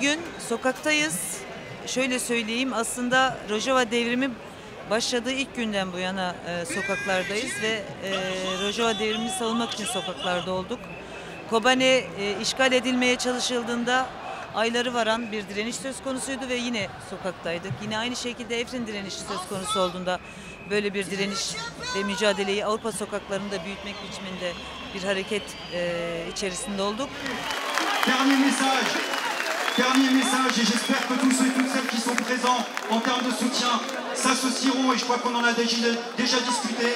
Bugün sokaktayız. Şöyle söyleyeyim, aslında Rojava devrimi başladığı ilk günden bu yana sokaklardayız ve Rojava devrimini savunmak için sokaklarda olduk. Kobane işgal edilmeye çalışıldığında ayları varan bir direniş söz konusuydu ve yine sokaktaydık. Yine aynı şekilde Efrin direnişi söz konusu olduğunda böyle bir direniş ve mücadeleyi Avrupa sokaklarında büyütmek biçiminde bir hareket içerisinde olduk. Dernier message, et j'espère que tous ceux et toutes celles qui sont présents en termes de soutien s'associeront, et je crois qu'on en a déjà discuté,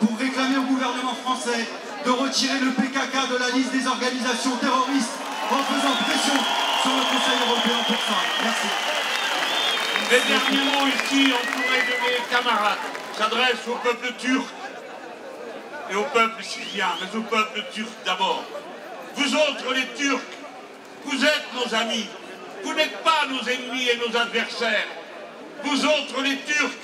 pour réclamer au gouvernement français de retirer le PKK de la liste des organisations terroristes en faisant pression sur le Conseil européen pour ça. Merci. Les derniers mots ici, entourés de mes camarades, s'adressent au peuple turc et au peuple syrien, mais au peuple turc d'abord. Vous autres, les Turcs, vous êtes nos amis. Vous n'êtes pas nos ennemis et nos adversaires. Vous autres, les Turcs,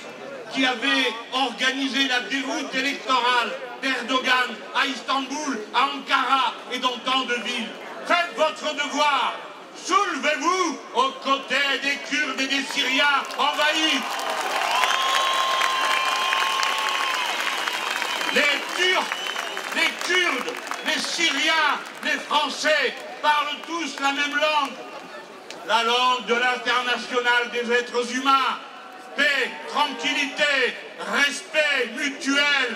qui avez organisé la déroute électorale d'Erdogan à Istanbul, à Ankara et dans tant de villes, faites votre devoir. Soulevez-vous aux côtés des Kurdes et des Syriens envahis. Les Turcs, les Kurdes, les Syriens, les Français parlent tous la même langue. La langue de l'international des êtres humains. Paix, tranquillité, respect mutuel,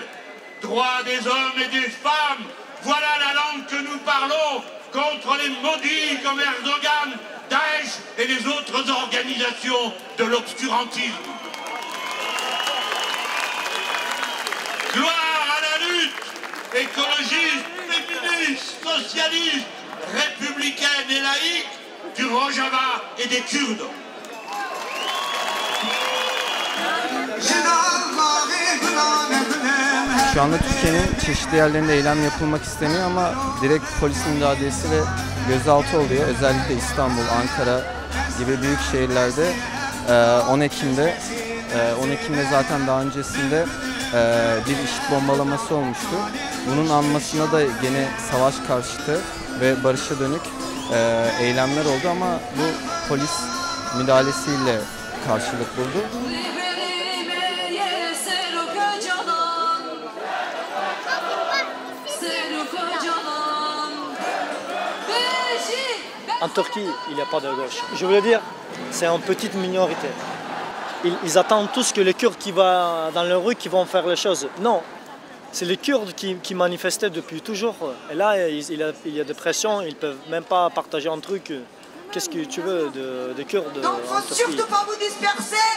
droits des hommes et des femmes. Voilà la langue que nous parlons contre les maudits comme Erdogan, Daesh et les autres organisations de l'obscurantisme. Gloire à la lutte écologiste, féministe, socialiste, républicaine et laïque du Rojava et des Kurdes. Şu anda Türkiye'nin çeşitli yerlerinde eylem yapılmak isteniyor ama direkt polis müdahalesi ve gözaltı oluyor. Özellikle İstanbul, Ankara gibi büyük şehirlerde 10 Ekim'de zaten daha öncesinde bir IŞİD bombalaması olmuştu. Bunun anmasına da gene savaş karşıtı ve barışa dönük eylemler oldu ama bu polis müdahalesiyle karşılık buldu. En Turquie, il n'y a pas de gauche. Je voulais dire, c'est une petite minorité. Ils attendent tous que les Kurdes qui vont dans la rue qui vont faire les choses. Non, c'est les Kurdes qui manifestaient depuis toujours. Et là, il y a des pressions, ils ne peuvent même pas partager un truc. Qu'est-ce que tu veux de Kurdes? Donc il ne faut surtout pas vous disperser.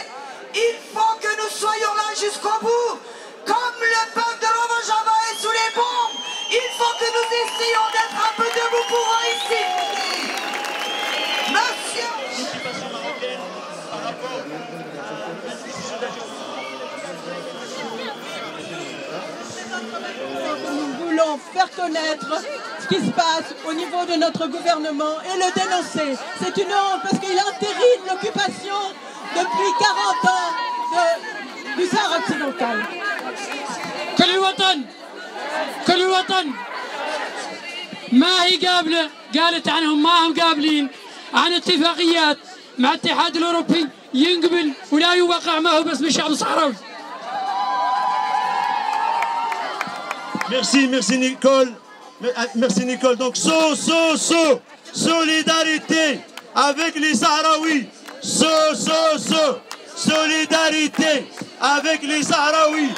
Il faut que nous soyons là jusqu'au bout. Comme le peuple de Rojava est sous les bombes, il faut que nous essayions d'être un peu debout pour eux ici. Monsieur. Nous voulons faire connaître ce qui se passe au niveau de notre gouvernement et le dénoncer. C'est une honte parce qu'il entérine l'occupation depuis 40 ans du Sahara occidental. كل الوطن ما هي قابلة قالت عنهم ما هم قابلين عن اتفاقيات مع الاتحاد الأوروبي ينقبل ولا يوقع معه باسم الشعب الصحراوي. Merci Nicole. Merci Nicole. Donc solidarité avec les Sahraouis. Solidarité avec les Sahraouis.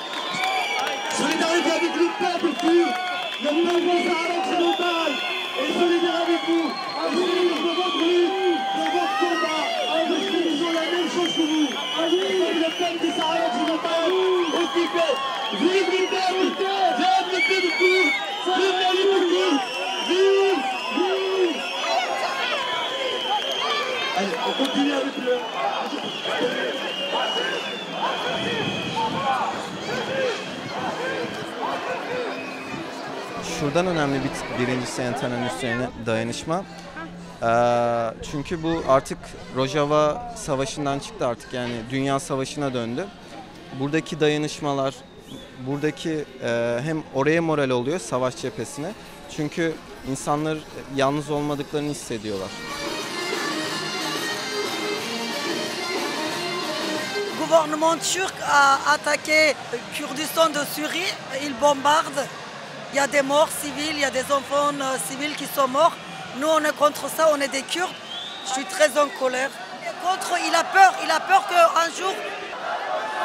Solidarité avec le peuple kurde, le peuple du Sahara occidental, et solidaire avec vous, investir de votre lutte, de votre combat, investir, ils ont la même chose que vous, avec le peuple du Sahara occidental, occupé. Vive le peuple kurde, vive la lutte kurde, vive. Allez, on continue avec le... Şuradan önemli birincisi Enter'in üstüne dayanışma. Çünkü bu artık Rojava Savaşı'ndan çıktı artık, yani Dünya Savaşı'na döndü. Buradaki dayanışmalar, buradaki hem oraya moral oluyor, savaş cephesine. Çünkü insanlar yalnız olmadıklarını hissediyorlar. gouvernement turc a attaqué le Kurdistan de Syrie. Il bombarde. Il y a des morts civils, il y a des enfants civils qui sont morts. Nous, on est contre ça, on est des Kurdes. Je suis très en colère. Il a peur qu'un jour,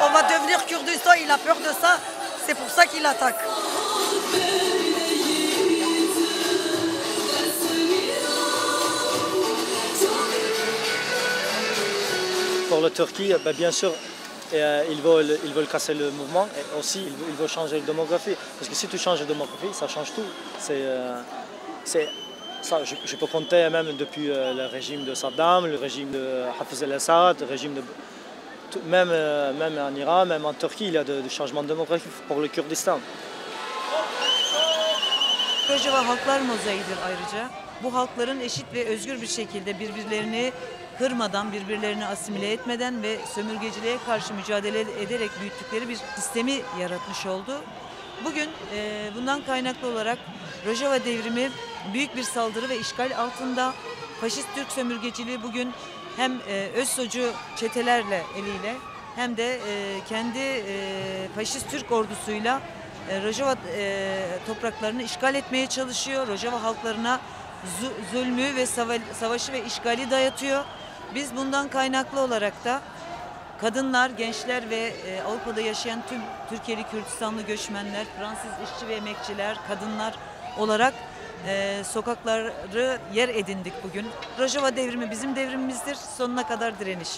on va devenir Kurdistan. Il a peur de ça. C'est pour ça qu'il attaque. Pour la Turquie, bien sûr, ils veulent casser le mouvement et aussi ils veulent changer de démographie. Parce que si tu changes de démographie, ça change tout. Ça, je peux compter même depuis le régime de Saddam, le régime de Hafez el-Assad, le régime de... Même en Iran, même en Turquie, il y a des changements démographiques pour le Kurdistan. Rojava halklar mozaiğidir ayrıca. Bu halkların eşit ve özgür bir şekilde birbirlerini kırmadan, birbirlerini asimile etmeden ve sömürgeciliğe karşı mücadele ederek büyüttükleri bir sistemi yaratmış oldu. Bugün bundan kaynaklı olarak Rojava devrimi büyük bir saldırı ve işgal altında. Faşist Türk sömürgeciliği bugün hem Özsocu çetelerle eliyle hem de kendi faşist Türk ordusuyla Rojava topraklarını işgal etmeye çalışıyor. Rojava halklarına zulmü ve savaşı ve işgali dayatıyor. Biz bundan kaynaklı olarak da kadınlar, gençler ve Avrupa'da yaşayan tüm Türkiye'li Kürdistanlı göçmenler, Fransız işçi ve emekçiler, kadınlar olarak sokakları yer edindik bugün. Rojava devrimi bizim devrimimizdir. Sonuna kadar direniş.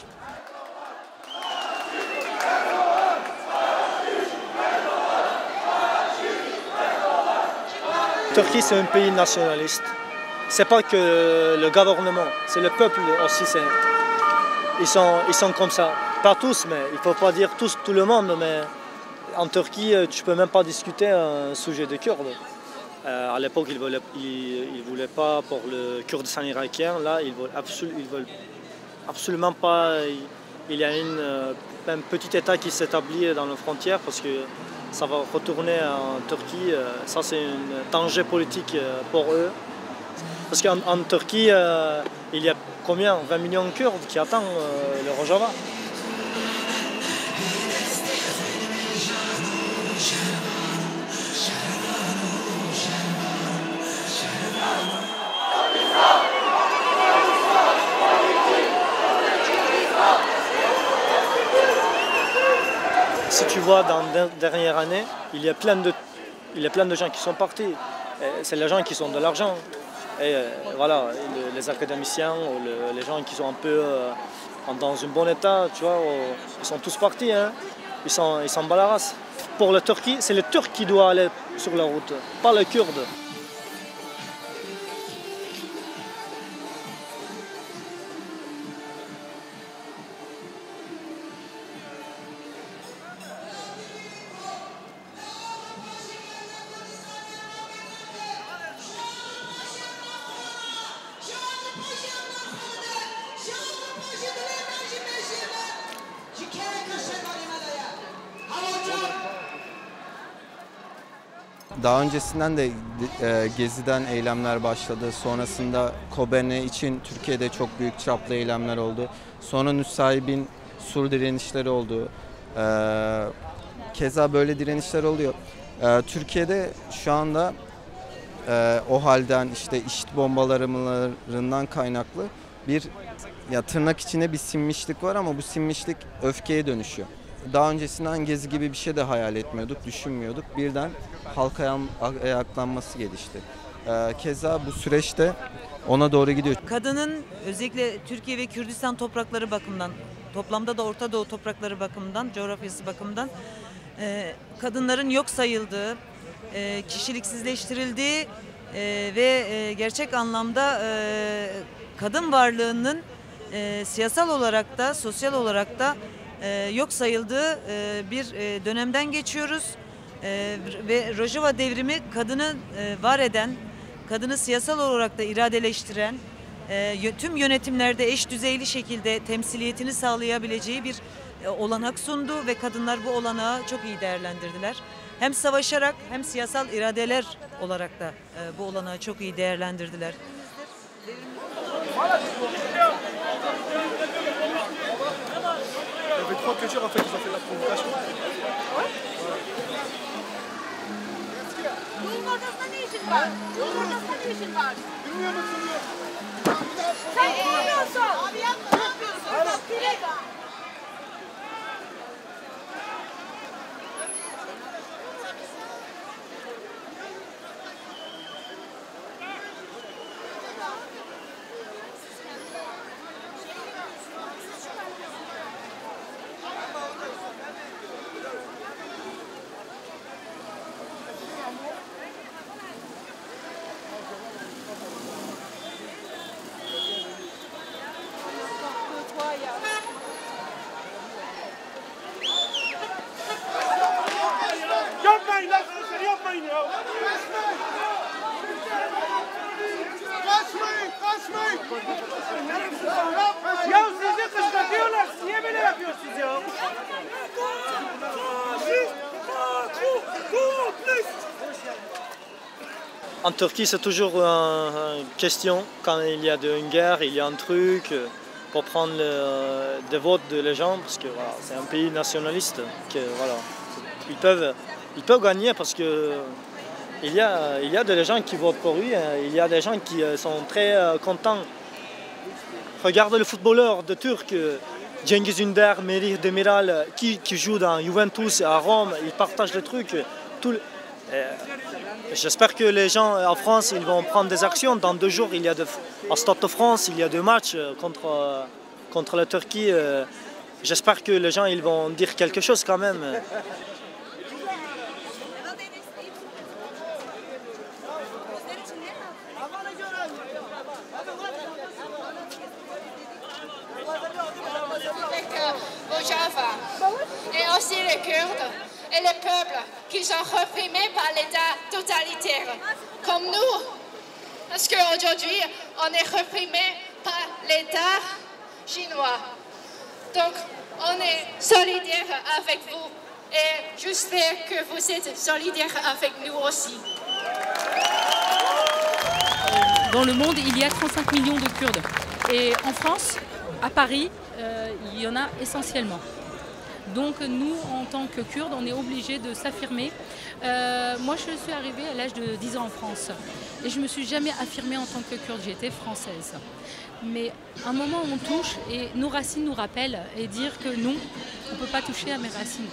Turquie, c'est un pays nationaliste. C'est pas que le gouvernement, c'est le peuple aussi. Ils sont comme ça. Pas tous, mais il ne faut pas dire tous, tout le monde. Mais en Turquie, tu ne peux même pas discuter un sujet de Kurdes. À l'époque, ils ne voulaient pas pour le Kurdistan irakien. Là, ils veulent absolument pas. Il y a un petit État qui s'établit dans nos frontières parce que ça va retourner en Turquie. Ça, c'est un danger politique pour eux. Parce qu'en Turquie, il y a combien 20 millions de Kurdes qui attendent le Rojava. Si tu vois dans la dernière année, il y a plein de gens qui sont partis. C'est les gens qui ont de l'argent. Et voilà, les académiciens ou les gens qui sont un peu dans un bon état, tu vois, ils sont tous partis. Hein. Ils s'en battent la race. Pour la Turquie, c'est les Turcs qui doivent aller sur la route, pas les Kurdes. Daha öncesinden de Gezi'den eylemler başladı. Sonrasında Kobane için Türkiye'de çok büyük çaplı eylemler oldu. Sonra Nusaybin sur direnişleri oldu. Keza böyle direnişler oluyor. Türkiye'de şu anda o halden işte IŞİD bombalarından kaynaklı bir tırnak içinde bir sinmişlik var ama bu sinmişlik öfkeye dönüşüyor. Daha öncesinden Gezi gibi bir şey de hayal etmiyorduk, düşünmüyorduk. Birden halk ayaklanması gelişti. Keza bu süreçte ona doğru gidiyor. Kadının özellikle Türkiye ve Kürdistan toprakları bakımından, toplamda da Orta Doğu toprakları bakımından, coğrafyası bakımından kadınların yok sayıldığı, kişiliksizleştirildiği ve gerçek anlamda kadın varlığının siyasal olarak da, sosyal olarak da yok sayıldığı bir dönemden geçiyoruz. Ve Rojava devrimi kadını var eden, kadını siyasal olarak da iradeleştiren, tüm yönetimlerde eş düzeyli şekilde temsiliyetini sağlayabileceği bir olanak sundu ve kadınlar bu olanağı çok iyi değerlendirdiler. Hem savaşarak hem siyasal iradeler olarak da bu olanağı çok iyi değerlendirdiler. Il y avait 3 questions. voiture en fait, ils ont fait de la provocation. En Turquie, c'est toujours une question. Quand il y a une guerre, il y a un truc pour prendre des votes de gens, parce que voilà, c'est un pays nationaliste. Que, voilà, ils peuvent gagner parce que il y a des gens qui votent pour lui, il y a des gens qui sont très contents. Regarde le footballeur de Turc, Cengiz Ünder, Merih Demiral, qui joue dans Juventus à Rome, ils partagent le truc. J'espère que les gens en France ils vont prendre des actions. Dans 2 jours, à Stade de France, il y a 2 matchs contre la Turquie. J'espère que les gens ils vont dire quelque chose quand même. Rojava et aussi les Kurdes et les peuples qui sont réprimés par l'État totalitaire, comme nous, parce qu'aujourd'hui on est réprimé par l'État chinois. Donc on est solidaire avec vous et j'espère que vous êtes solidaires avec nous aussi. Dans le monde, il y a 35 millions de Kurdes. Et en France, à Paris, il y en a essentiellement. Donc nous, en tant que Kurdes, on est obligés de s'affirmer. Moi, je suis arrivée à l'âge de 10 ans en France. Et je ne me suis jamais affirmée en tant que Kurde, j'étais française. Mais à un moment, on touche et nos racines nous rappellent et dire que non, on ne peut pas toucher à mes racines.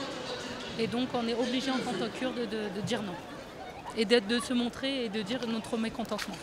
Et donc, on est obligé en tant que Kurde de dire non. Et de se montrer et de dire notre mécontentement.